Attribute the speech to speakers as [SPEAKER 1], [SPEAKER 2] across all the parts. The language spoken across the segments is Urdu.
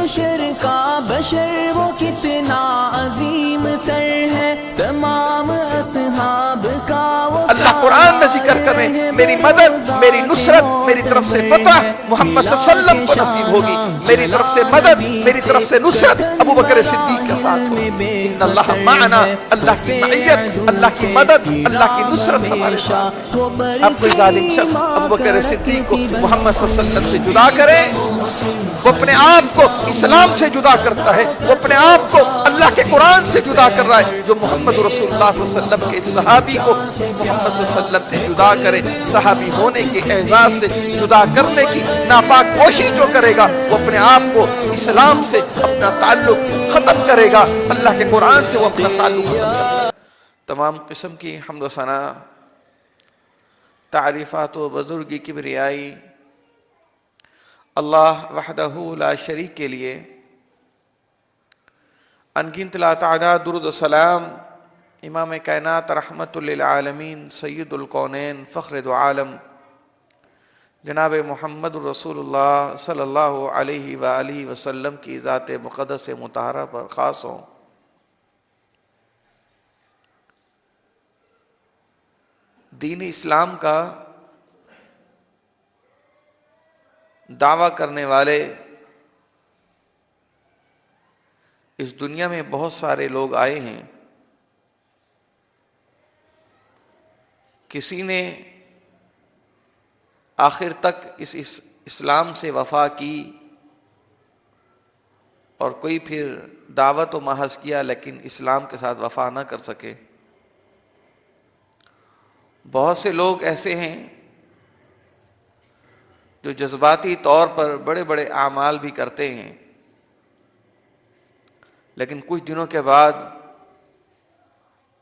[SPEAKER 1] حشر کا بشر وہ کتنا عظیم تر ہے، تمام اصحاب کا وہ
[SPEAKER 2] اللہ قرآن میں ذکر کریں میری مدد، میری نصرت، میری طرف سے فتح محمد صلی اللہ علیہ وسلم کو نصیب ہوگی، میری طرف سے مدد، میری طرف سے نصرت ابو بکر صدیق کے ساتھ ہوگی۔ ان اللہ معنا، اللہ کی معیت، اللہ کی مدد، اللہ کی نصرت ہمارے ساتھ ہے۔ اب کوئی ظالم شخص ابو بکر صدیق کو محمد صلی اللہ علیہ وسلم سے جدا کرے، وہ اپنے آپ کو اسلام سے جدا کرتا ہے، وہ اپنے آپ کو اللہ کے قرآن سے جدا کر رہا ہے۔ جو محمد رسول اللہ صلی اللہ علیہ وسلم کے صحابی کو محمد صلی اللہ علیہ وسلم سے جدا کرے، صحابی ہونے کے اعزاز سے جدا کرنے کی ناپاک کوشش جو کرے گا، وہ اپنے آپ کو اسلام سے اپنا تعلق ختم کرے گا، اللہ کے قرآن سے وہ اپنا تعلق ختم کرے گا۔ تمام قسم کی حمد و ثنا، تعریفات و بزرگی، کبریائی اللہ وحدہ لا شریک کے لیے۔ انگنت لا تعداد درود و سلام امام کائنات رحمت للعالمین سید الکونین فخر دو عالم جناب محمد رسول اللہ صلی اللہ علیہ وآلہ وسلم کی ذات مقدس مطہرہ پر خاص ہوں۔ دین اسلام کا دعویٰ کرنے والے اس دنیا میں بہت سارے لوگ آئے ہیں، کسی نے آخر تک اس اسلام سے وفا کی اور کوئی پھر دعوت و محض کیا لیکن اسلام کے ساتھ وفا نہ کر سکے۔ بہت سے لوگ ایسے ہیں جو جذباتی طور پر بڑے بڑے اعمال بھی کرتے ہیں، لیکن کچھ دنوں کے بعد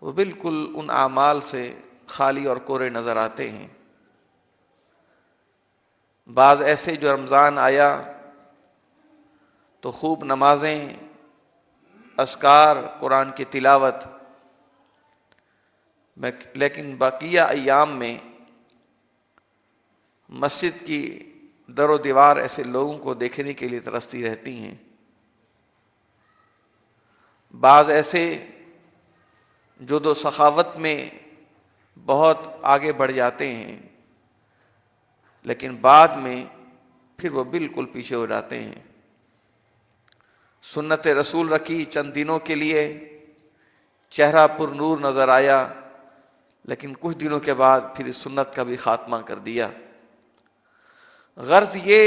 [SPEAKER 2] وہ بالکل ان اعمال سے خالی اور کورے نظر آتے ہیں۔ بعض ایسے جو رمضان آیا تو خوب نمازیں، اذکار، قرآن کی تلاوت، لیکن بقیہ ایام میں مسجد کی در و دیوار ایسے لوگوں کو دیکھنے کے لیے ترستی رہتی ہیں۔ بعض ایسے جو دو سخاوت میں بہت آگے بڑھ جاتے ہیں، لیکن بعد میں پھر وہ بالکل پیچھے ہو جاتے ہیں۔ سنت رسول رکھی چند دنوں کے لیے، چہرہ پر نور نظر آیا، لیکن کچھ دنوں کے بعد پھر اس سنت کا بھی خاتمہ کر دیا۔ غرض یہ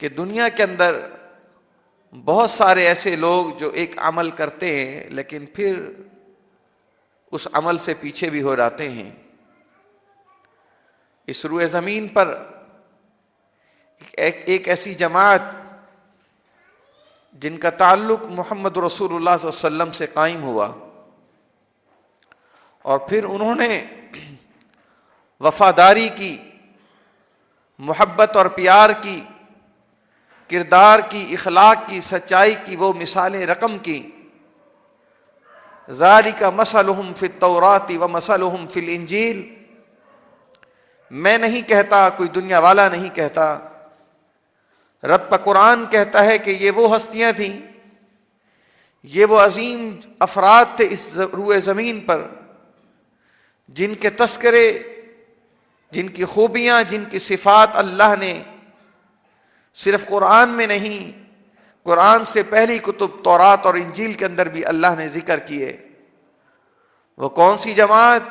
[SPEAKER 2] کہ دنیا کے اندر بہت سارے ایسے لوگ جو ایک عمل کرتے ہیں لیکن پھر اس عمل سے پیچھے بھی ہو جاتے ہیں۔ اس روئے زمین پر ایک ایسی جماعت جن کا تعلق محمد رسول اللہ صلی اللہ علیہ وسلم سے قائم ہوا، اور پھر انہوں نے وفاداری کی، محبت اور پیار کی، کردار کی، اخلاق کی، سچائی کی وہ مثالیں رقم کی۔ ذالک مثلہم فی التوراۃ ومثلہم فی الانجیل، میں نہیں کہتا، کوئی دنیا والا نہیں کہتا، رب کا قرآن کہتا ہے کہ یہ وہ ہستیاں تھیں، یہ وہ عظیم افراد تھے اس روئے زمین پر جن کے تذکرے، جن کی خوبیاں، جن کی صفات اللہ نے صرف قرآن میں نہیں، قرآن سے پہلی کتب تورات اور انجیل کے اندر بھی اللہ نے ذکر کیے۔ وہ کون سی جماعت؟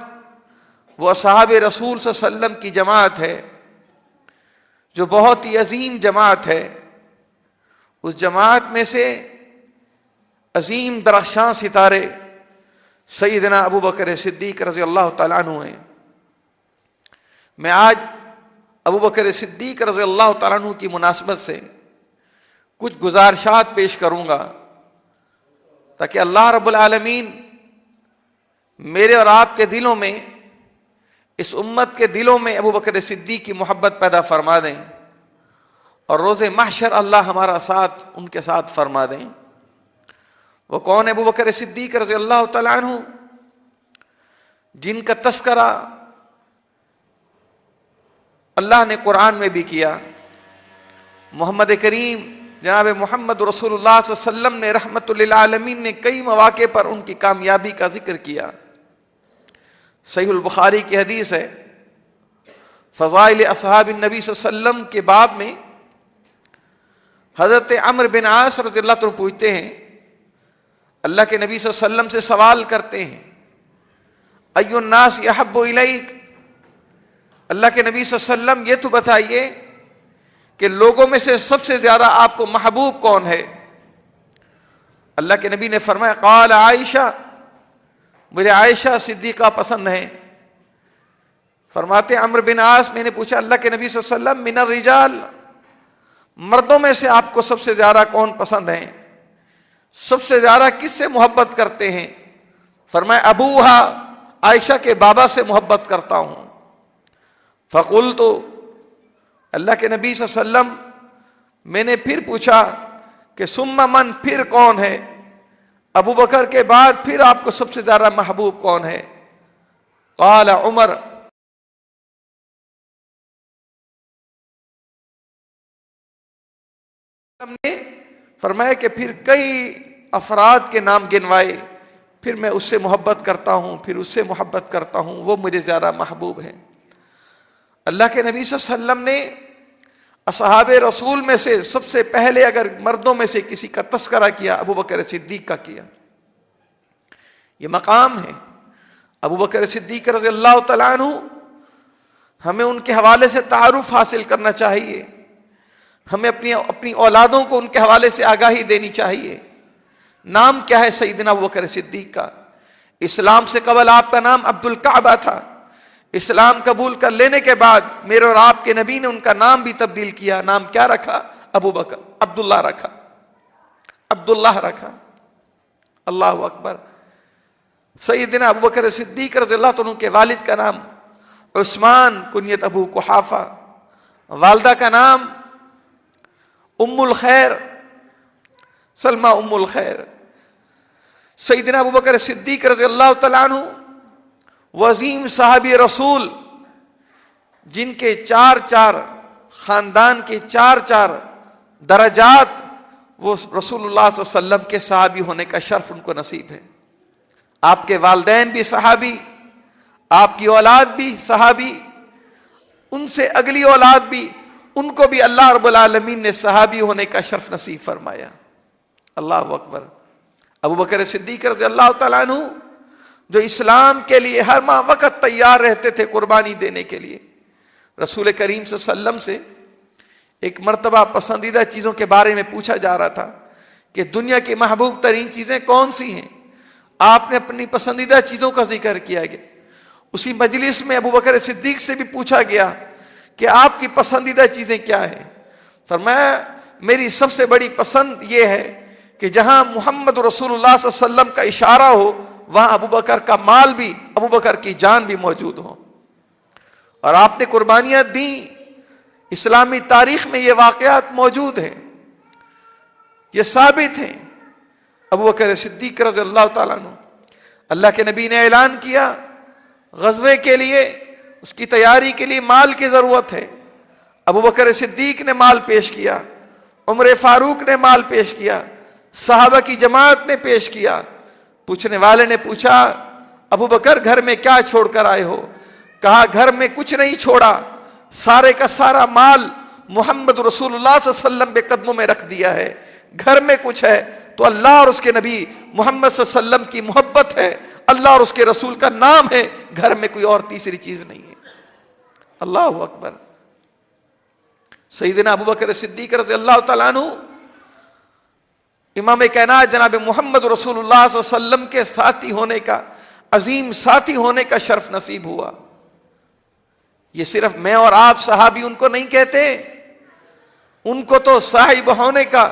[SPEAKER 2] وہ اصحاب رسول صلی اللہ علیہ وسلم کی جماعت ہے، جو بہت ہی عظیم جماعت ہے۔ اس جماعت میں سے عظیم درخشاں ستارے سیدنا ابو بکر صدیق رضی اللہ تعالیٰ عنہ ہیں۔ میں آج ابو بکر صدیق رضی اللہ تعالیٰ عنہ کی مناسبت سے کچھ گزارشات پیش کروں گا تاکہ اللہ رب العالمین میرے اور آپ کے دلوں میں، اس امت کے دلوں میں ابو بکر صدیق کی محبت پیدا فرما دیں، اور روز محشر اللہ ہمارا ساتھ ان کے ساتھ فرما دیں۔ وہ کون ہے ابو بکر صدیق رضی اللہ تعالیٰ عنہ؟ جن کا تذکرہ اللہ نے قرآن میں بھی کیا، محمد کریم جناب محمد رسول اللہ صلی اللہ علیہ وسلم نے رحمت للعالمین نے کئی مواقع پر ان کی کامیابی کا ذکر کیا۔ صحیح البخاری کی حدیث ہے، فضائل اصحاب النبی صلی اللہ علیہ وسلم کے باب میں حضرت عمرو بن عاص رضی اللہ عنہ پوچھتے ہیں، اللہ کے نبی صلی اللہ علیہ وسلم سے سوال کرتے ہیں، ای الناس احب الیک، اللہ کے نبی صلی اللہ علیہ وسلم یہ تو بتائیے کہ لوگوں میں سے سب سے زیادہ آپ کو محبوب کون ہے؟ اللہ کے نبی نے فرمایا، قال عائشہ، مجھے عائشہ صدیقہ پسند ہے۔ فرماتے عمرو بن عاص، میں نے پوچھا اللہ کے نبی صلی اللہ علیہ وسلم، من الرجال، مردوں میں سے آپ کو سب سے زیادہ کون پسند ہیں؟ سب سے زیادہ کس سے محبت کرتے ہیں؟ فرمایا ابوہا، عائشہ کے بابا سے محبت کرتا ہوں۔ فقلت، اللہ کے نبی صلی اللہ علیہ وسلم، میں نے پھر پوچھا کہ ثم من، پھر کون ہے؟ ابو بکر کے بعد پھر آپ کو سب سے زیادہ محبوب کون ہے؟ قال عمر، ہم نے فرمایا کہ پھر کئی افراد کے نام گنوائے، پھر میں اس سے محبت کرتا ہوں، پھر اس سے محبت کرتا ہوں، وہ مجھے زیادہ محبوب ہے۔ اللہ کے نبی صلی اللہ علیہ وسلم نے اصحاب رسول میں سے سب سے پہلے اگر مردوں میں سے کسی کا تذکرہ کیا، ابو بکر صدیق کا کیا۔ یہ مقام ہے ابو بکر صدیق رضی اللہ تعالیٰ عنہ، ہمیں ان کے حوالے سے تعارف حاصل کرنا چاہیے، ہمیں اپنی اولادوں کو ان کے حوالے سے آگاہی دینی چاہیے۔ نام کیا ہے سیدنا ابو بکر صدیق کا؟ اسلام سے قبل آپ کا نام عبد الکعبہ تھا، اسلام قبول کر لینے کے بعد میرے اور آپ کے نبی نے ان کا نام بھی تبدیل کیا۔ نام کیا رکھا؟ ابو بکر، عبداللہ رکھا، عبداللہ رکھا۔ اللہ اکبر۔ سیدنا ابو بکر صدیق رضی اللہ عنہ کے والد کا نام عثمان، کنیت ابو قحافہ، والدہ کا نام ام الخیر، سلمہ ام الخیر۔ سیدنا ابو بکر صدیق رضی اللہ تعالیٰ عنہ وعظیم صحابی رسول، جن کے چار خاندان کے چار درجات، وہ رسول اللہ صلی اللہ علیہ وسلم کے صحابی ہونے کا شرف ان کو نصیب ہے۔ آپ کے والدین بھی صحابی، آپ کی اولاد بھی صحابی، ان سے اگلی اولاد بھی، ان کو بھی اللہ رب العالمین نے صحابی ہونے کا شرف نصیب فرمایا۔ اللہ اکبر۔ ابو بکر صدیق رضی اللہ تعالیٰ عنہ جو اسلام کے لیے ہر وقت تیار رہتے تھے قربانی دینے کے لیے۔ رسول کریم صلی اللہ علیہ وسلم سے ایک مرتبہ پسندیدہ چیزوں کے بارے میں پوچھا جا رہا تھا کہ دنیا کی محبوب ترین چیزیں کون سی ہیں؟ آپ نے اپنی پسندیدہ چیزوں کا ذکر کیا گیا۔ اسی مجلس میں ابو بکر صدیق سے بھی پوچھا گیا کہ آپ کی پسندیدہ چیزیں کیا ہیں؟ فرمایا میری سب سے بڑی پسند یہ ہے کہ جہاں محمد رسول اللہ صلی اللہ علیہ وسلم کا اشارہ ہو، وہاں ابو بکر کا مال بھی، ابو بکر کی جان بھی موجود ہو۔ اور آپ نے قربانیاں دیں، اسلامی تاریخ میں یہ واقعات موجود ہیں، یہ ثابت ہیں۔ ابو بکر صدیق رضی اللہ تعالیٰ عنہ، اللہ کے نبی نے اعلان کیا غزوے کے لیے، اس کی تیاری کے لیے مال کی ضرورت ہے۔ ابو بکر صدیق نے مال پیش کیا، عمر فاروق نے مال پیش کیا، صحابہ کی جماعت نے پیش کیا۔ پوچھنے والے نے پوچھا ابو بکر گھر میں کیا چھوڑ کر آئے ہو؟ کہا گھر میں کچھ نہیں چھوڑا، سارے کا سارا مال محمد رسول اللہ صلی اللہ علیہ وسلم کے قدموں میں رکھ دیا ہے۔ گھر میں کچھ ہے تو اللہ اور اس کے نبی محمد صلی اللہ علیہ وسلم کی محبت ہے، اللہ اور اس کے رسول کا نام ہے، گھر میں کوئی اور تیسری چیز نہیں ہے۔ اللہ اکبر۔ سیدنا ابو بکر صدیق رضی اللہ تعالیٰ عنہ امام کائنات جناب محمد رسول اللہ صلی اللہ علیہ وسلم کے ساتھی ہونے کا، عظیم ساتھی ہونے کا شرف نصیب ہوا۔ یہ صرف میں اور آپ صحابی ان کو نہیں کہتے، ان کو تو صاحب ہونے کا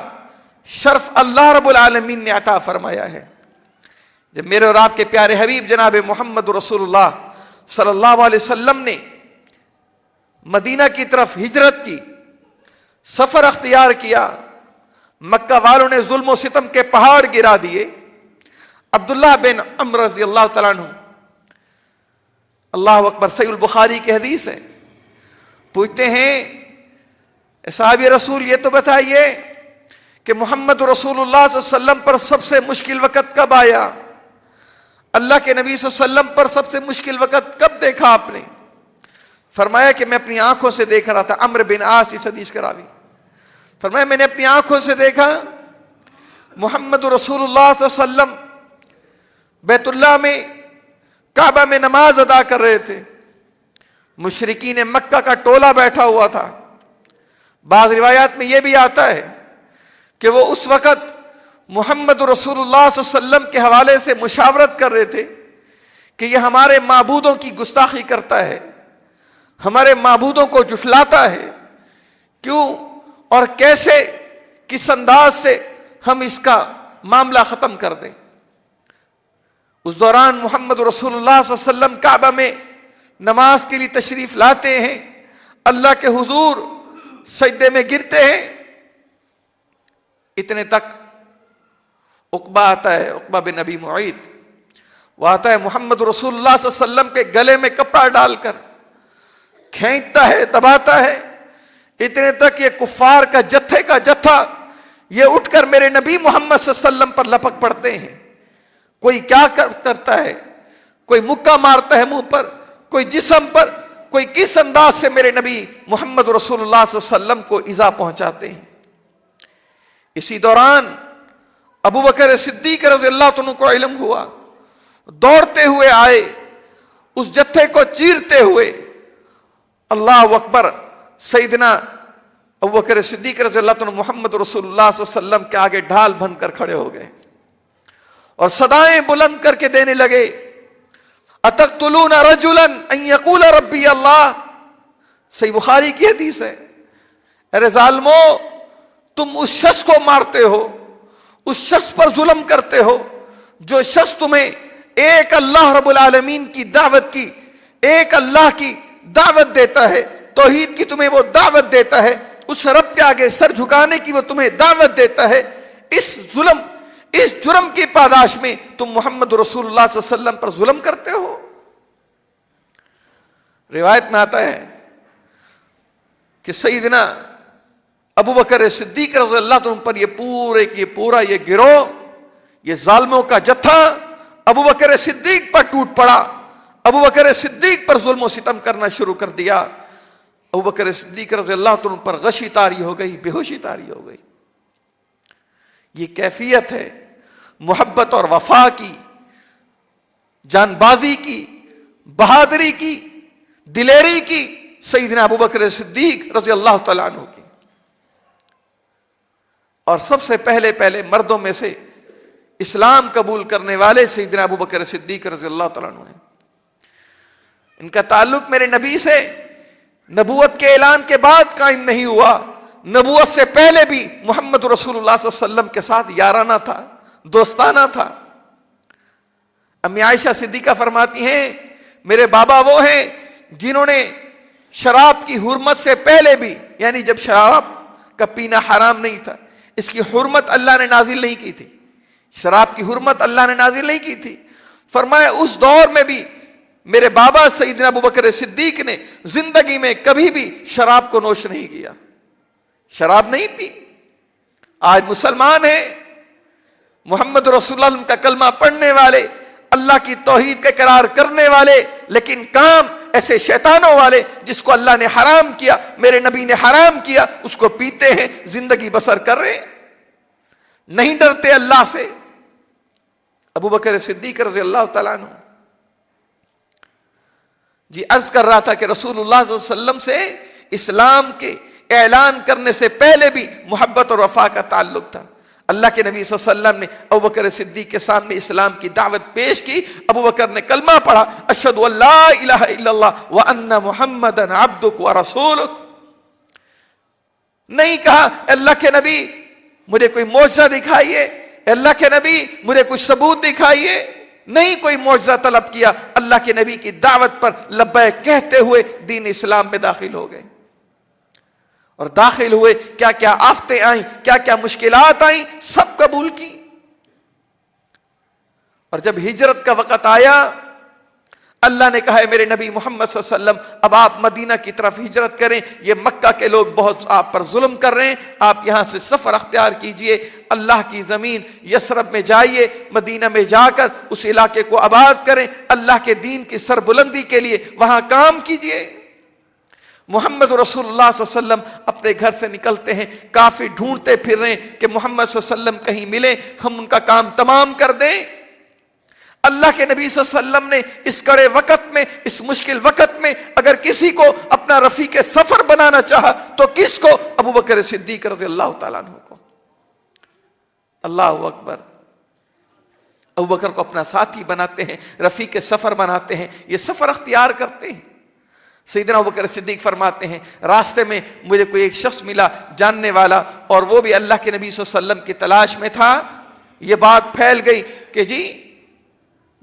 [SPEAKER 2] شرف اللہ رب العالمین نے عطا فرمایا ہے۔ جب میرے اور آپ کے پیارے حبیب جناب محمد رسول اللہ صلی اللہ علیہ وسلم نے مدینہ کی طرف ہجرت کی، سفر اختیار کیا، مکہ والوں نے ظلم و ستم کے پہاڑ گرا دیے۔ عبداللہ بن عمرو رضی اللہ تعالیٰ عنہ، اللہ اکبر، صحیح البخاری کی حدیث ہے، پوچھتے ہیں صحابی رسول یہ تو بتائیے کہ محمد رسول اللہ صلی اللہ علیہ وسلم پر سب سے مشکل وقت کب آیا؟ اللہ کے نبی صلی اللہ علیہ وسلم پر سب سے مشکل وقت کب دیکھا آپ نے؟ فرمایا کہ میں اپنی آنکھوں سے دیکھ رہا تھا. عمرو بن عاص اس حدیث کا راوی فرمایا میں نے اپنی آنکھوں سے دیکھا محمد رسول اللہ صلی اللہ علیہ وسلم بیت اللہ میں کعبہ میں نماز ادا کر رہے تھے. مشرکین مکہ کا ٹولہ بیٹھا ہوا تھا. بعض روایات میں یہ بھی آتا ہے کہ وہ اس وقت محمد رسول اللہ صلی اللہ علیہ وسلم کے حوالے سے مشاورت کر رہے تھے کہ یہ ہمارے معبودوں کی گستاخی کرتا ہے, ہمارے معبودوں کو جھٹلاتا ہے, کیوں اور کیسے کس انداز سے ہم اس کا معاملہ ختم کر دیں. اس دوران محمد رسول اللہ صلی اللہ علیہ وسلم کعبہ میں نماز کے لیے تشریف لاتے ہیں, اللہ کے حضور سجدے میں گرتے ہیں. اتنے تک عقبہ آتا ہے, عقبہ بن ابی معیط, وہ آتا ہے محمد رسول اللہ صلی اللہ علیہ وسلم کے گلے میں کپڑا ڈال کر کھینچتا ہے, دباتا ہے. اتنے تک یہ کفار کا جتھے کا جتھا یہ اٹھ کر میرے نبی محمد صلی اللہ علیہ وسلم پر لپک پڑتے ہیں. کوئی کیا کرتا ہے, کوئی مکہ مارتا ہے منہ پر, کوئی جسم پر, کوئی کس انداز سے میرے نبی محمد رسول اللہ صلی اللہ علیہ وسلم کو ایذا پہنچاتے ہیں. اسی دوران ابو بکر صدیق رضی اللہ عنہ کو علم ہوا, دوڑتے ہوئے آئے, اس جتھے کو چیرتے ہوئے اللہ اکبر سیدنا ابو بکر صدیق رضی اللہ عنہ محمد رسول اللہ صلی اللہ علیہ وسلم کے آگے ڈھال بن کر کھڑے ہو گئے اور صدائیں بلند کر کے دینے لگے, اتقتلون رجلا ان یقول ربی اللہ. صحیح بخاری کی حدیث ہے, ارے ظالمو تم اس شخص کو مارتے ہو, اس شخص پر ظلم کرتے ہو جو شخص تمہیں ایک اللہ رب العالمین کی دعوت کی, ایک اللہ کی دعوت دیتا ہے, توحید کی تمہیں وہ دعوت دیتا ہے, اس رب کے آگے سر جھکانے کی وہ تمہیں دعوت دیتا ہے. اس جرم کی پاداش میں تم محمد رسول اللہ صلی اللہ علیہ وسلم پر ظلم کرتے ہو. روایت میں آتا ہے کہ سیدنا ابو بکر صدیق رضی اللہ عنہ پر یہ گروہ, یہ ظالموں کا جتھا ابو بکر صدیق پر ٹوٹ پڑا. ابو بکر صدیق پر ظلم و ستم کرنا شروع کر دیا. ابو بکر صدیق رضی اللہ عنہ پر غشی طاری ہو گئی, بے ہوشی طاری ہو گئی. یہ کیفیت ہے محبت اور وفا کی, جان بازی کی, بہادری کی, دلیری کی سیدنا ابو بکر صدیق رضی اللہ تعالیٰ عنہ کی. اور سب سے پہلے مردوں میں سے اسلام قبول کرنے والے سیدنا ابو بکر صدیق رضی اللہ تعالیٰ عنہ ہیں. ان کا تعلق میرے نبی سے نبوت کے اعلان کے بعد قائم نہیں ہوا, نبوت سے پہلے بھی محمد رسول اللہ صلی اللہ علیہ وسلم کے ساتھ یارانہ تھا, دوستانہ تھا. امی عائشہ صدیقہ فرماتی ہیں میرے بابا وہ ہیں جنہوں نے شراب کی حرمت سے پہلے بھی, یعنی جب شراب کا پینا حرام نہیں تھا, اس کی حرمت اللہ نے نازل نہیں کی تھی, شراب کی حرمت اللہ نے نازل نہیں کی تھی, فرمایا اس دور میں بھی میرے بابا سیدنا ابو بکر صدیق نے زندگی میں کبھی بھی شراب کو نوش نہیں کیا, شراب نہیں پی. آج مسلمان ہیں, محمد رسول اللہ کا کلمہ پڑھنے والے, اللہ کی توحید کا اقرار کرنے والے, لیکن کام ایسے شیطانوں والے جس کو اللہ نے حرام کیا, میرے نبی نے حرام کیا, اس کو پیتے ہیں, زندگی بسر کر رہے ہیں, نہیں ڈرتے اللہ سے. ابو بکر صدیق رضی اللہ تعالیٰ عنہ جی عرض کر رہا تھا کہ رسول اللہ صلی اللہ علیہ وسلم سے اسلام کے اعلان کرنے سے پہلے بھی محبت اور وفا کا تعلق تھا. اللہ کے نبی صلی اللہ علیہ وسلم نے ابو بکر صدیق کے سامنے اسلام کی دعوت پیش کی. ابو بکر نے کلمہ پڑھا, اشہد ان لا الہ الا اللہ وان محمدا عبدک ورسولک. نہیں کہا اللہ کے نبی مجھے کوئی معجزہ دکھائیے, اللہ کے نبی مجھے کچھ ثبوت دکھائیے, نہیں کوئی معجزہ طلب کیا. اللہ کے نبی کی دعوت پر لبیک کہتے ہوئے دین اسلام میں داخل ہو گئے. اور داخل ہوئے, کیا کیا آفتیں آئیں, کیا کیا مشکلات آئیں, سب قبول کی. اور جب ہجرت کا وقت آیا, اللہ نے کہا ہے میرے نبی محمد صلی اللہ علیہ وسلم اب آپ مدینہ کی طرف ہجرت کریں، یہ مکہ کے لوگ بہت آپ پر ظلم کر رہے ہیں، آپ یہاں سے سفر اختیار کیجئے، اللہ کی زمین یثرب میں جائیے، مدینہ میں جا کر اس علاقے کو آباد کریں، اللہ کے دین کی سربلندی کے لیے وہاں کام کیجئے۔ محمد رسول اللہ صلی اللہ علیہ وسلم اپنے گھر سے نکلتے ہیں، کافی ڈھونڈتے پھر رہے ہیں کہ محمد صلی اللہ علیہ وسلم کہیں ملے، ہم ان کا کام تمام کر دیں۔ اللہ کے نبی صلی اللہ علیہ وسلم نے اس کڑے وقت میں، اس مشکل وقت میں اگر کسی کو اپنا رفیق سفر بنانا چاہا تو کس کو؟ ابو بکر صدیق رضی اللہ تعالیٰ عنہ کو۔ اللہ اکبر۔ ابو بکر کو اپنا ساتھی بناتے ہیں، رفیق سفر بناتے ہیں، یہ سفر اختیار کرتے ہیں۔ سیدنا ابو بکر صدیق فرماتے ہیں راستے میں مجھے کوئی ایک شخص ملا جاننے والا، اور وہ بھی اللہ کے نبی صلی اللہ علیہ وسلم کی تلاش میں تھا۔ یہ بات پھیل گئی کہ جی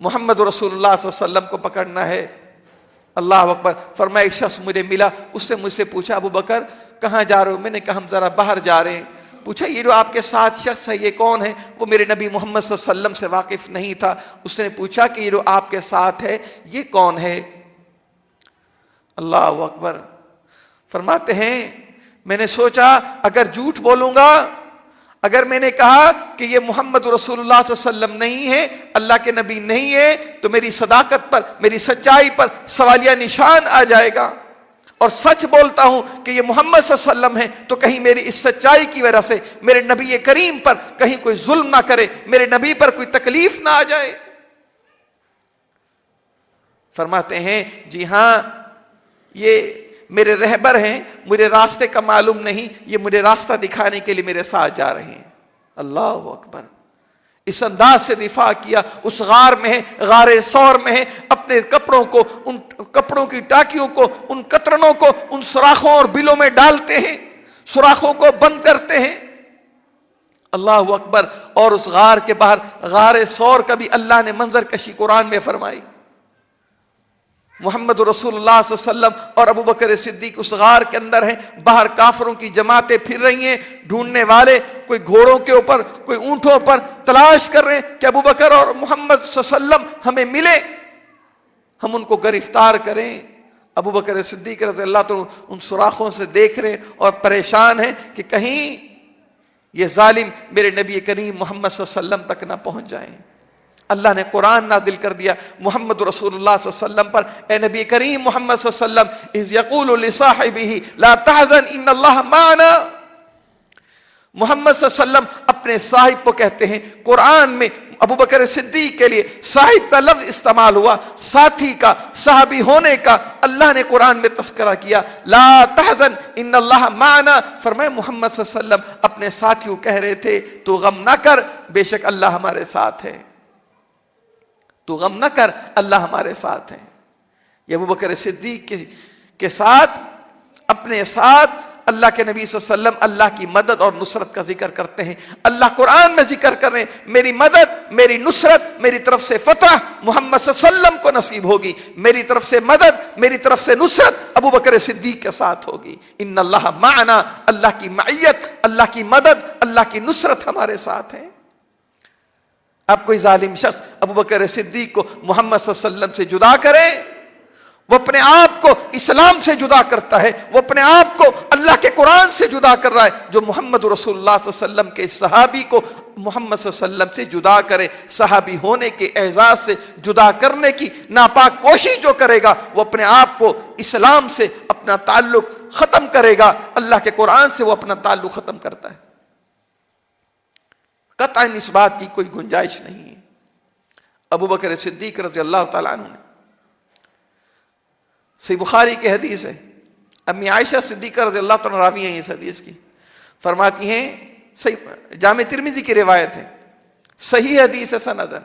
[SPEAKER 2] محمد رسول اللہ صلی اللہ علیہ وسلم کو پکڑنا ہے۔ اللہ اکبر۔ فرمایا ایک شخص مجھے ملا، اس سے مجھ سے پوچھا ابو بکر کہاں جا رہے ہو؟ میں نے کہا ہم ذرا باہر جا رہے ہیں۔ پوچھا یہ جو آپ کے ساتھ شخص ہے یہ کون ہے؟ وہ میرے نبی محمد صلی اللہ علیہ وسلم سے واقف نہیں تھا۔ اس نے پوچھا کہ یہ جو آپ کے ساتھ ہے یہ کون ہے؟ اللہ اکبر۔ فرماتے ہیں میں نے سوچا اگر جھوٹ بولوں گا، اگر میں نے کہا کہ یہ محمد رسول اللہ صلی اللہ علیہ وسلم نہیں ہے، اللہ کے نبی نہیں ہے، تو میری صداقت پر، میری سچائی پر سوالیہ نشان آ جائے گا، اور سچ بولتا ہوں کہ یہ محمد صلی اللہ علیہ وسلم ہے تو کہیں میری اس سچائی کی وجہ سے میرے نبی کریم پر کہیں کوئی ظلم نہ کرے، میرے نبی پر کوئی تکلیف نہ آ جائے۔ فرماتے ہیں جی ہاں یہ میرے رہبر ہیں، مجھے راستے کا معلوم نہیں، یہ مجھے راستہ دکھانے کے لیے میرے ساتھ جا رہے ہیں۔ اللہ اکبر۔ اس انداز سے دفاع کیا، اس غار میں ہے، غار ثور میں ہے، اپنے کپڑوں کو، ان کپڑوں کی ٹاکیوں کو، ان قطرنوں کو ان سوراخوں اور بلوں میں ڈالتے ہیں، سوراخوں کو بند کرتے ہیں۔ اللہ اکبر۔ اور اس غار کے باہر غار ثور کا بھی اللہ نے منظر کشی قرآن میں فرمائی۔ محمد رسول اللہ صلی اللہ علیہ وسلم اور ابو بکر صدیق اس غار کے اندر ہیں، باہر کافروں کی جماعتیں پھر رہی ہیں، ڈھونڈنے والے کوئی گھوڑوں کے اوپر، کوئی اونٹوں پر تلاش کر رہے ہیں کہ ابو بکر اور محمد صلی اللہ علیہ وسلم ہمیں ملے، ہم ان کو گرفتار کریں۔ ابو بکر صدیق رضی اللہ عنہ ان سوراخوں سے دیکھ رہے ہیں اور پریشان ہیں کہ کہیں یہ ظالم میرے نبی کریم محمد صلی اللہ علیہ وسلم تک نہ پہنچ جائیں۔ اللہ نے قرآن نازل کر دیا محمد رسول اللہ صلی اللہ علیہ وسلم پر، اے نبی کریم محمد صلی اللہ علیہ وسلم اذ یقول لصاحبہ لا تحزن ان اللہ معنا۔ محمد صلی اللہ علیہ وسلم اپنے صاحب کو کہتے ہیں، قرآن میں ابو بکر صدیق کے لیے صاحب کا لفظ استعمال ہوا، ساتھی کا، صحابی ہونے کا اللہ نے قرآن میں تذکرہ کیا۔ لا تحزن ان اللہ معنا، فرمائے محمد صلی اللہ علیہ وسلم اپنے ساتھی کو کہہ رہے تھے تو غم نہ کر، بے شک اللہ ہمارے ساتھ ہے، تو غم نہ کر، اللہ ہمارے ساتھ ہیں۔ یہ ابو بکر صدیق کے ساتھ، اپنے ساتھ اللہ کے نبی صلی اللہ علیہ وسلم اللہ کی مدد اور نصرت کا ذکر کرتے ہیں۔ اللہ قرآن میں ذکر کر رہے ہیں میری مدد، میری نصرت، میری طرف سے فتح محمد صلی اللہ علیہ وسلم کو نصیب ہوگی، میری طرف سے مدد، میری طرف سے نصرت ابو بکر صدیق کے ساتھ ہوگی۔ ان اللہ معنا، اللہ کی معیت، اللہ کی مدد، اللہ کی نصرت ہمارے ساتھ ہے۔ اب کوئی ظالم شخص ابو بکر صدیق کو محمد صلی اللہ علیہ وسلم سے جدا کرے، وہ اپنے آپ کو اسلام سے جدا کرتا ہے، وہ اپنے آپ کو اللہ کے قرآن سے جدا کر رہا ہے۔ جو محمد رسول اللہ صلی اللہ علیہ وسلم کے صحابی کو محمد صلی اللہ علیہ وسلم سے جدا کرے، صحابی ہونے کے اعزاز سے جدا کرنے کی ناپاک کوشش جو کرے گا، وہ اپنے آپ کو اسلام سے اپنا تعلق ختم کرے گا، اللہ کے قرآن سے وہ اپنا تعلق ختم کرتا ہے۔ قطعاً اس بات کی کوئی گنجائش نہیں ہے۔ ابو بکر صدیق رضی اللہ تعالیٰ عنہ نے، صحیح بخاری کی حدیث ہے، امی عائشہ صدیقہ رضی اللہ تعالیٰ راوی ہیں اس حدیث کی، فرماتی ہیں، صحیح جامع ترمذی کی روایت ہے، صحیح حدیث ہے سندن،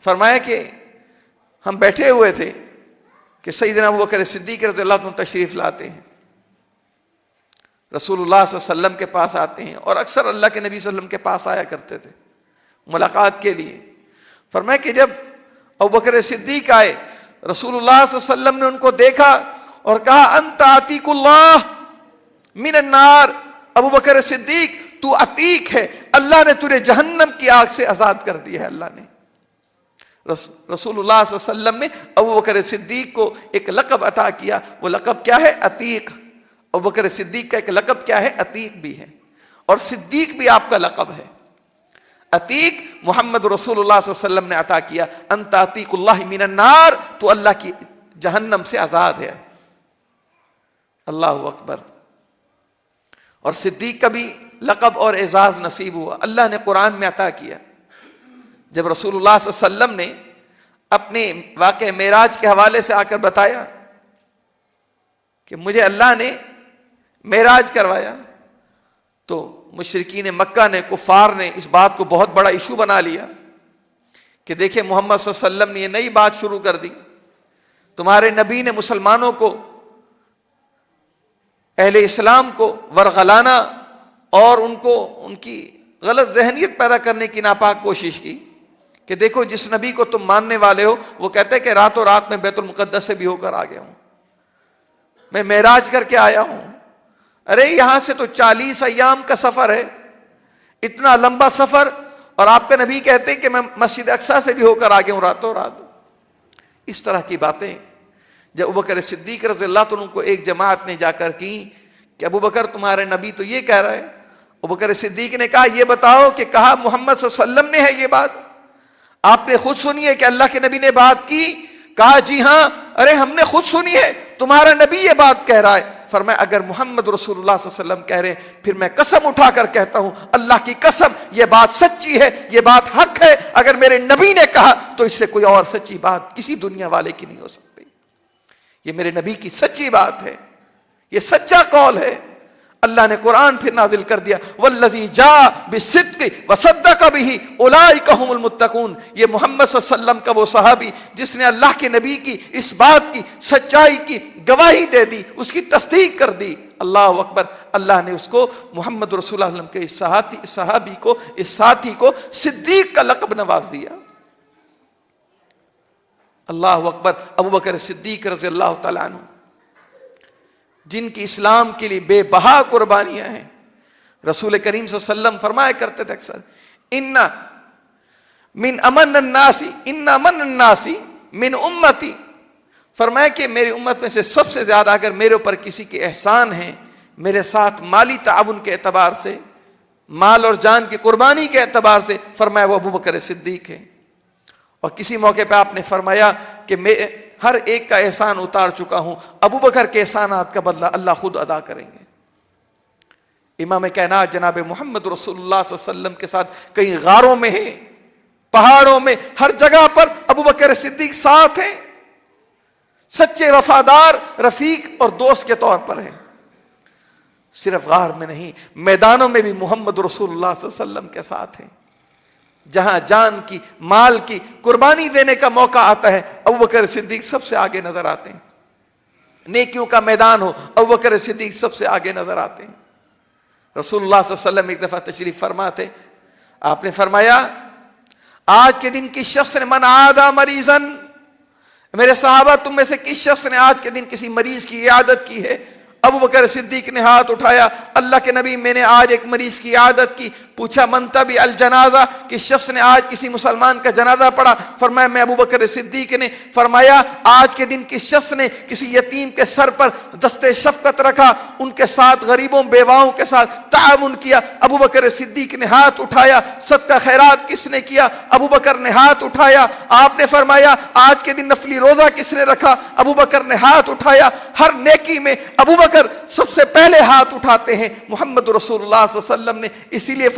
[SPEAKER 2] فرمایا کہ ہم بیٹھے ہوئے تھے کہ سیدنا ابو بکر صدیق رضی اللہ عنہ تشریف لاتے ہیں، رسول اللہ صلی اللہ علیہ وسلم کے پاس آتے ہیں، اور اکثر اللہ کے نبی صلی اللہ علیہ وسلم کے پاس آیا کرتے تھے ملاقات کے لیے۔ فرمایا کہ جب ابو بکر صدیق آئے، رسول اللہ صلی اللہ علیہ وسلم نے ان کو دیکھا اور کہا انت عتیق اللہ من النار، ابو بکر صدیق تو عتیق ہے، اللہ نے تجھے جہنم کی آگ سے آزاد کر دیا ہے۔ اللہ نے، رسول اللہ صلی اللہ علیہ وسلم نے ابوبکر صدیق کو ایک لقب عطا کیا. وہ لقب کیا ہے؟ عتیق. ابوبکر صدیق کا ایک لقب کیا ہے؟ عتیق بھی ہے. اور صدیق بھی آپ کا لقب ہے. عتیق محمد رسول اللہ صلی اللہ علیہ وسلم نے عطا کیا. انت عتیق اللہ من النار، تو اللہ کی جہنم سے آزاد ہے. اللہ اکبر. اور صدیق کا بھی لقب اور اعزاز نصیب ہوا، اللہ نے قرآن میں عطا کیا. جب رسول اللہ صلی اللہ علیہ وسلم نے اپنے واقع معراج کے حوالے سے آ کر بتایا کہ مجھے اللہ نے معراج کروایا، تو مشرکین مکہ نے، کفار نے اس بات کو بہت بڑا ایشو بنا لیا کہ دیکھیں محمد صلی اللہ علیہ وسلم نے یہ نئی بات شروع کر دی. تمہارے نبی نے مسلمانوں کو، اہل اسلام کو ورغلانا اور ان کی غلط ذہنیت پیدا کرنے کی ناپاک کوشش کی کہ دیکھو جس نبی کو تم ماننے والے ہو وہ کہتے ہیں کہ راتوں رات میں بیت المقدس سے بھی ہو کر آ گیا ہوں، میں معراج کر کے آیا ہوں. ارے یہاں سے تو 40 ایام کا سفر ہے، اتنا لمبا سفر، اور آپ کا نبی کہتے ہیں کہ میں مسجد اقصیٰ سے بھی ہو کر آ گیا ہوں راتوں رات. اس طرح کی باتیں جب ابوبکر صدیق رضی اللہ عنہ کو ایک جماعت نے جا کر کی کہ ابوبکر تمہارے نبی تو یہ کہہ رہا ہے. ابوبکر صدیق نے کہا یہ بتاؤ کہ کہا محمد صلی اللہ علیہ وسلم نے ہے یہ بات؟ آپ نے خود سنی ہے کہ اللہ کے نبی نے بات کی؟ کہا جی ہاں. ارے ہم نے خود سنی ہے، تمہارا نبی یہ بات کہہ رہا ہے. فرمایا اگر محمد رسول اللہ صلی اللہ علیہ وسلم کہہ رہے ہیں پھر میں قسم اٹھا کر کہتا ہوں، اللہ کی قسم یہ بات سچی ہے، یہ بات حق ہے. اگر میرے نبی نے کہا تو اس سے کوئی اور سچی بات کسی دنیا والے کی نہیں ہو سکتی. یہ میرے نبی کی سچی بات ہے، یہ سچا قول ہے. اللہ نے قرآن پھر نازل کر دیا والذی جاء بالصدق وصدق به اولئک هم المتقون. یہ محمد صلی اللہ علیہ وسلم کا وہ صحابی جس نے اللہ کے نبی کی اس بات کی سچائی کی گواہی دے دی، اس کی تصدیق کر دی. اللہ اکبر. اللہ نے اس کو محمد رسول اللہ علیہ وسلم کے اس صحابی کو، اس ساتھی کو صدیق کا لقب نواز دیا. اللہ اکبر. ابوبکر صدیق رضی اللہ تعالیٰ عنہ جن کی اسلام کے لیے بے بہا قربانیاں ہیں. رسول کریم صلی اللہ علیہ وسلم فرمایا کرتے تھے اکثر ان امن الناس من امتی. فرمایا کہ میری امت میں سے سب سے زیادہ اگر میرے اوپر کسی کے احسان ہیں، میرے ساتھ مالی تعاون کے اعتبار سے، مال اور جان کی قربانی کے اعتبار سے، فرمایا وہ ابوبکر صدیق ہے. اور کسی موقع پہ آپ نے فرمایا کہ میں ہر ایک کا احسان اتار چکا ہوں، ابوبکر کے احسانات کا بدلہ اللہ خود ادا کریں گے. امام کائنات جناب محمد رسول اللہ صلی اللہ علیہ وسلم کے ساتھ کئی غاروں میں ہیں، پہاڑوں میں، ہر جگہ پر ابوبکر صدیق ساتھ ہیں، سچے وفادار رفیق اور دوست کے طور پر ہیں. صرف غار میں نہیں، میدانوں میں بھی محمد رسول اللہ صلی اللہ علیہ وسلم کے ساتھ ہیں. جہاں جان کی، مال کی قربانی دینے کا موقع آتا ہے ابوبکر صدیق سب سے آگے نظر آتے ہیں. نیکیوں کا میدان ہو، ابوبکر صدیق سب سے آگے نظر آتے ہیں. رسول اللہ صلی اللہ علیہ وسلم ایک دفعہ تشریف فرما تھے، آپ نے فرمایا آج کے دن کس شخص نے من عادا مریضاً، میرے صحابہ تم میں سے کس شخص نے آج کے دن کسی مریض کی عیادت کی ہے؟ ابوبکر صدیق نے ہاتھ اٹھایا. اللہ کے نبی میں نے آج ایک مریض کی عیادت کی. پوچھا من تبع الجنازہ، کس شخص نے آج کسی مسلمان کا جنازہ پڑھا؟ فرمایا میں ابوبکر صدیق نے. فرمایا آج کے دن کس شخص نے کسی یتیم کے سر پر دستے شفقت رکھا، ان کے ساتھ غریبوں بیواؤں کے ساتھ تعاون کیا؟ ابوبکر صدیق نے ہاتھ اٹھایا. صدقہ خیرات کس نے کیا؟ ابوبکر نے ہاتھ اٹھایا. آپ نے فرمایا آج کے دن نفلی روزہ کس نے رکھا؟ ابوبکر نے ہاتھ اٹھایا. ہر نیکی میں ابوبکر سب سے پہلے ہاتھ اٹھاتے ہیں محمد رسول اللہ صلی اللہ علیہ وسلم نے. اسی لیے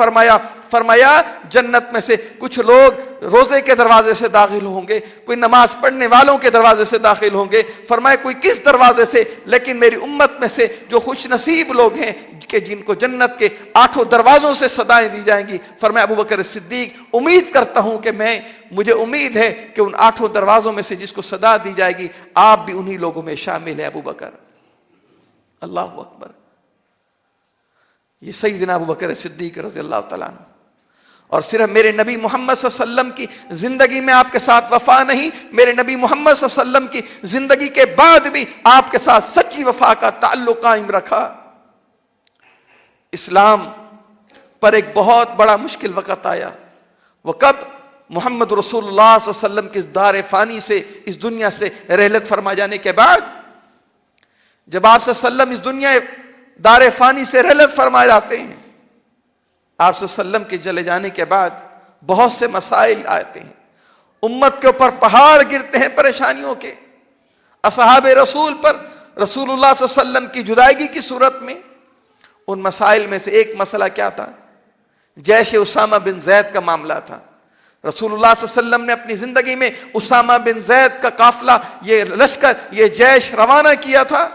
[SPEAKER 2] فرمایا جنت میں سے کچھ لوگ روزے کے دروازے سے داخل ہوں گے، کوئی نماز پڑھنے والوں کے دروازے سے داخل ہوں گے. فرمایا کوئی کس دروازے سے، لیکن میری امت میں سے جو خوش نصیب لوگ ہیں کہ جن کو جنت کے 8 دروازوں سے صدائیں دی جائیں گی. فرمایا ابوبکر صدیق امید کرتا ہوں کہ مجھے امید ہے کہ ان 8 دروازوں میں سے جس کو صدا دی جائے گی آپ بھی انہی لوگوں میں شامل ہیں. ابوبکر. اللہ اکبر. یہ سیدنا ابوبکر صدیق رضی اللہ تعالیٰ عنہ. اور صرف میرے نبی محمد صلی اللہ علیہ وسلم کی زندگی میں آپ کے ساتھ وفا نہیں، میرے نبی محمد صلی اللہ علیہ وسلم کی زندگی کے بعد بھی آپ کے ساتھ سچی وفا کا تعلق قائم رکھا. اسلام پر ایک بہت بڑا مشکل وقت آیا. وہ کب؟ محمد رسول اللہ صلی اللہ علیہ وسلم کی دار فانی سے اس دنیا سے رحلت فرما جانے کے بعد، جب آپ صلی اللہ علیہ وسلم اس دنیا دار فانی سے رحلت فرما جاتے ہیں، آپ صلی اللہ علیہ وسلم کے چلے جانے کے بعد بہت سے مسائل آتے ہیں، امت کے اوپر پہاڑ گرتے ہیں پریشانیوں کے، اصحاب رسول پر رسول اللہ صلی اللہ علیہ وسلم کی جدائیگی کی صورت میں۔ ان مسائل میں سے ایک مسئلہ کیا تھا؟ جیش اسامہ بن زید کا معاملہ تھا۔ رسول اللہ صلی اللہ علیہ وسلم نے اپنی زندگی میں اسامہ بن زید کا قافلہ، یہ لشکر، یہ جیش روانہ کیا تھا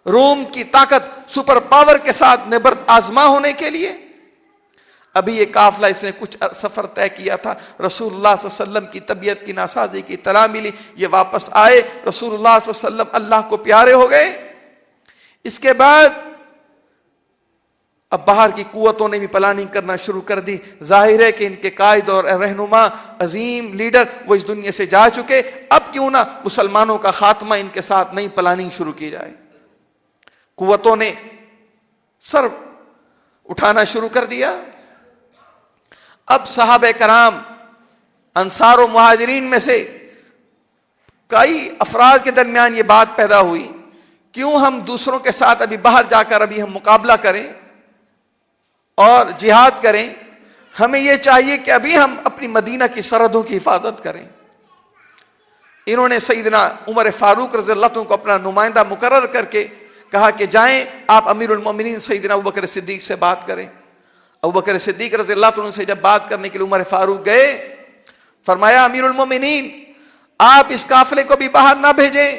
[SPEAKER 2] روم کی طاقت سپر پاور کے ساتھ نبرد آزما ہونے کے لیے۔ ابھی یہ قافلہ اس نے کچھ سفر طے کیا تھا، رسول اللہ صلی اللہ علیہ وسلم کی طبیعت کی ناسازی کی اطلاع ملی، یہ واپس آئے، رسول اللہ صلی اللہ علیہ وسلم اللہ کو پیارے ہو گئے۔ اس کے بعد اب باہر کی قوتوں نے بھی پلاننگ کرنا شروع کر دی۔ ظاہر ہے کہ ان کے قائد اور رہنما، عظیم لیڈر وہ اس دنیا سے جا چکے، اب کیوں نہ مسلمانوں کا خاتمہ ان کے ساتھ نئی پلاننگ شروع کی جائے۔ قوتوں نے سر اٹھانا شروع کر دیا۔ اب صحابہ کرام، انصار و مہاجرین میں سے کئی افراد کے درمیان یہ بات پیدا ہوئی، کیوں ہم دوسروں کے ساتھ ابھی باہر جا کر ابھی ہم مقابلہ کریں اور جہاد کریں؟ ہمیں یہ چاہیے کہ ابھی ہم اپنی مدینہ کی سرحدوں کی حفاظت کریں۔ انہوں نے سیدنا عمر فاروق رضی اللہ عنہ کو اپنا نمائندہ مقرر کر کے کہا کہ جائیں آپ امیر المومنین سیدنا ابوبکر صدیق سے بات کریں۔ ابوبکر صدیق رضی اللہ عنہ سے جب بات کرنے کے لیے عمر فاروق گئے، فرمایا امیر المومنین آپ اس قافلے کو بھی باہر نہ بھیجیں،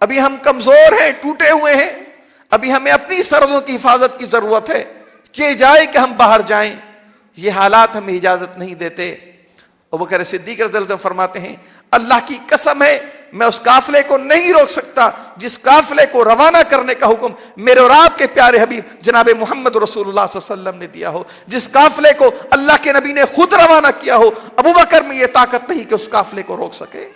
[SPEAKER 2] ابھی ہم کمزور ہیں، ٹوٹے ہوئے ہیں، ابھی ہمیں اپنی سرحدوں کی حفاظت کی ضرورت ہے، کہ جائے کہ ہم باہر جائیں، یہ حالات ہمیں اجازت نہیں دیتے۔ ابوبکر صدیق رضی اللہ عنہ فرماتے ہیں اللہ کی قسم ہے میں اس قافلے کو نہیں روک سکتا جس قافلے کو روانہ کرنے کا حکم میرے اور آپ کے پیارے حبیب جناب محمد رسول اللہ صلی اللہ علیہ وسلم نے دیا ہو، جس قافلے کو اللہ کے نبی نے خود روانہ کیا ہو، ابوبکر میں یہ طاقت نہیں کہ اس قافلے کو روک سکے۔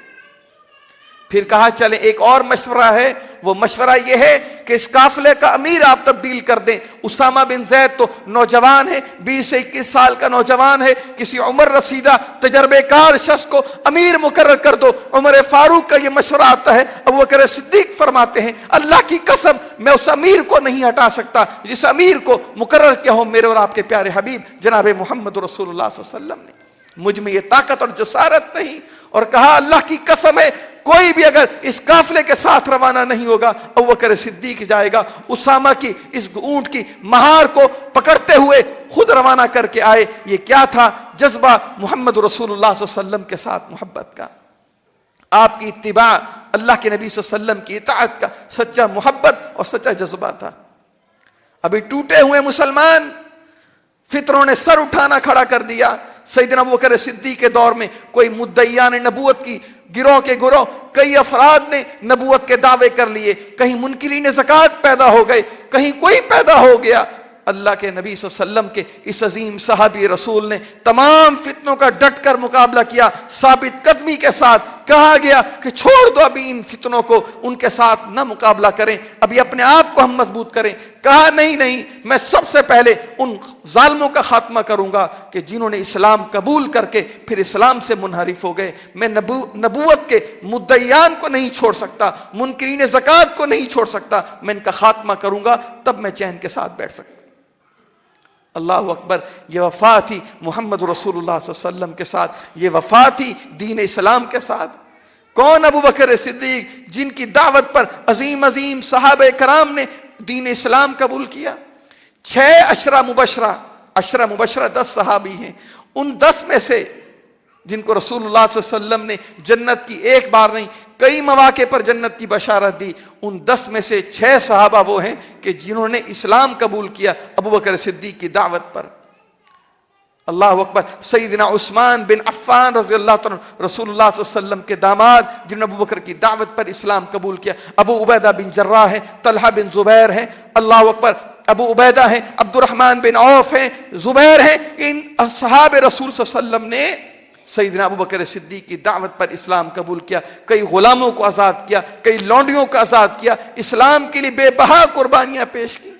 [SPEAKER 2] پھر کہا چلیں ایک اور مشورہ ہے، وہ مشورہ یہ ہے کہ اس قافلے کا امیر آپ تبدیل کر دیں۔ اسامہ بن زید تو نوجوان ہے، 20 سے 21 سال کا نوجوان ہے، کسی عمر رسیدہ تجربے کار شخص کو امیر مقرر کر دو۔ عمر فاروق کا یہ مشورہ آتا ہے، ابوبکر صدیق فرماتے ہیں اللہ کی قسم میں اس امیر کو نہیں ہٹا سکتا جس امیر کو مقرر کیا ہو میرے اور آپ کے پیارے حبیب جناب محمد رسول اللہ صلی اللہ علیہ وسلم نے، مجھ میں یہ طاقت اور جسارت نہیں۔ اور کہا اللہ کی قسم ہے کوئی بھی اگر اس قافلے کے ساتھ روانہ نہیں ہوگا ابوبکر صدیق جائے گا، اسامہ کی اس اونٹ کی مہار کو پکڑتے ہوئے خود روانہ کر کے آئے۔ یہ کیا تھا؟ جذبہ محمد رسول اللہ صلی اللہ علیہ وسلم کے ساتھ محبت کا، آپ کی اتباع، اللہ کے نبی صلی اللہ علیہ وسلم کی اطاعت کا سچا محبت اور سچا جذبہ تھا۔ ابھی ٹوٹے ہوئے مسلمان فطروں نے سر اٹھانا کھڑا کر دیا۔ سیدنا ابوبکر صدیق کے دور میں کوئی مدعیان نبوت کی گروہ کے گروہ، کئی افراد نے نبوت کے دعوے کر لیے، کہیں منکرین زکوٰۃ پیدا ہو گئے، کہیں کوئی پیدا ہو گیا۔ اللہ کے نبی صلی اللہ علیہ وسلم کے اس عظیم صحابی رسول نے تمام فتنوں کا ڈٹ کر مقابلہ کیا، ثابت قدمی کے ساتھ۔ کہا گیا کہ چھوڑ دو ابھی ان فتنوں کو، ان کے ساتھ نہ مقابلہ کریں، ابھی اپنے آپ کو ہم مضبوط کریں۔ کہا نہیں، میں سب سے پہلے ان ظالموں کا خاتمہ کروں گا کہ جنہوں نے اسلام قبول کر کے پھر اسلام سے منحرف ہو گئے۔ میں نبوت کے مدعیان کو نہیں چھوڑ سکتا، منکرین زکوٰۃ کو نہیں چھوڑ سکتا، میں ان کا خاتمہ کروں گا، تب میں چین کے ساتھ بیٹھ سکتا۔ اللہ اکبر، یہ وفا تھی محمد رسول اللہ صلی اللہ علیہ وسلم کے ساتھ، یہ وفا تھی دین اسلام کے ساتھ۔ کون؟ ابوبکر صدیق، جن کی دعوت پر عظیم صحابہ کرام نے دین اسلام قبول کیا۔ 6 عشرہ مبشرہ 10 صحابی ہیں، ان 10 میں سے جن کو رسول اللہ صلی اللہ علیہ وسلم نے جنت کی ایک بار نہیں کئی مواقع پر جنت کی بشارت دی، ان 10 میں سے 6 صحابہ وہ ہیں کہ جنہوں نے اسلام قبول کیا ابوبکر صدیق کی دعوت پر۔ اللہ اکبر، سیدنا عثمان بن عفان رضی اللہ عنہ رسول اللہ صلی اللہ علیہ وسلم کے داماد، جنہوں نے ابوبکر کی دعوت پر اسلام قبول کیا۔ ابو عبیدہ بن جراح ہیں، طلحہ بن زبیر ہیں، اللہ اکبر، ابو عبیدہ ہیں، عبد الرحمن بن عوف ہیں، زبیر ہیں۔ ان اصحاب رسول صلی اللہ علیہ وسلم نے سیدنا ابوبکر صدیق کی دعوت پر اسلام قبول کیا، کئی غلاموں کو آزاد کیا، کئی لونڈیوں کو آزاد کیا، اسلام کے لیے بے بہا قربانیاں پیش کی۔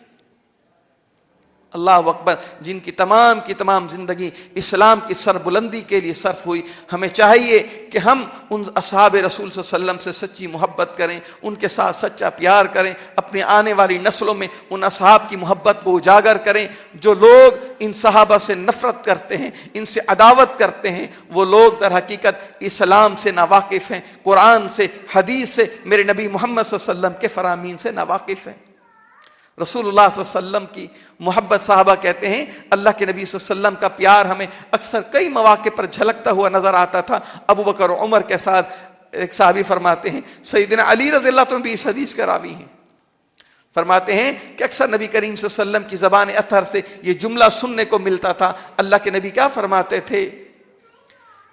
[SPEAKER 2] اللہ اکبر، جن کی تمام زندگی اسلام کی سربلندی کے لیے صرف ہوئی۔ ہمیں چاہیے کہ ہم ان اصحاب رسول صلی اللہ علیہ وسلم سے سچی محبت کریں، ان کے ساتھ سچا پیار کریں، اپنے آنے والی نسلوں میں ان اصحاب کی محبت کو اجاگر کریں۔ جو لوگ ان صحابہ سے نفرت کرتے ہیں، ان سے عداوت کرتے ہیں، وہ لوگ در حقیقت اسلام سے ناواقف ہیں، قرآن سے، حدیث سے، میرے نبی محمد صلی اللہ علیہ وسلم کے فرامین سے ناواقف ہیں۔ رسول اللہ صلی اللہ علیہ وسلم کی محبت، صحابہ کہتے ہیں اللہ کے نبی صلی اللہ علیہ وسلم کا پیار ہمیں اکثر کئی مواقع پر جھلکتا ہوا نظر آتا تھا۔ ابو بکر و عمر کے ساتھ ایک صحابی فرماتے ہیں، سیدنا علی رضی اللہ عنہ بھی اس حدیث کے راوی ہیں، فرماتے ہیں کہ اکثر نبی کریم صلی اللہ علیہ وسلم کی زبان اطہر سے یہ جملہ سننے کو ملتا تھا۔ اللہ کے نبی کیا فرماتے تھے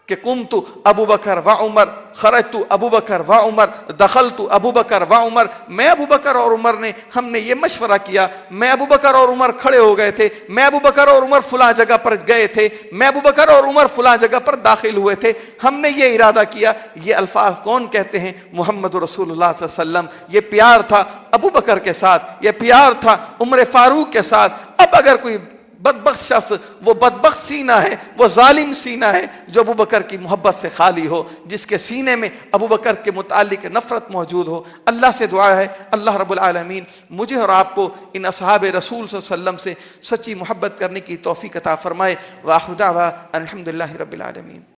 [SPEAKER 2] کہ قمت ابو بکر و عمر، خرجت ابو بکر و عمر، دخلت ابو بکر و عمر، میں ابو بکر اور عمر نے ہم نے یہ مشورہ کیا، میں ابو بکر اور عمر کھڑے ہو گئے تھے، میں ابو بکر اور عمر فلاں جگہ پر گئے تھے، میں ابو بکر اور عمر فلاں جگہ پر داخل ہوئے تھے، ہم نے یہ ارادہ کیا۔ یہ الفاظ کون کہتے ہیں؟ محمد رسول اللہ صلی اللہ علیہ وسلم۔ یہ پیار تھا ابو بکر کے ساتھ، یہ پیار تھا عمر فاروق کے ساتھ۔ اب اگر کوئی بدبخت شخص، وہ بدبخت سینہ ہے، وہ ظالم سینہ ہے جو ابو بکر کی محبت سے خالی ہو، جس کے سینے میں ابو بکر کے متعلق نفرت موجود ہو۔ اللہ سے دعا ہے اللہ رب العالمین مجھے اور آپ کو ان اصحاب رسول صلی اللہ علیہ وسلم سے سچی محبت کرنے کی توفیق عطا فرمائے۔ وآخر دعوانا الحمدللہ رب العالمین۔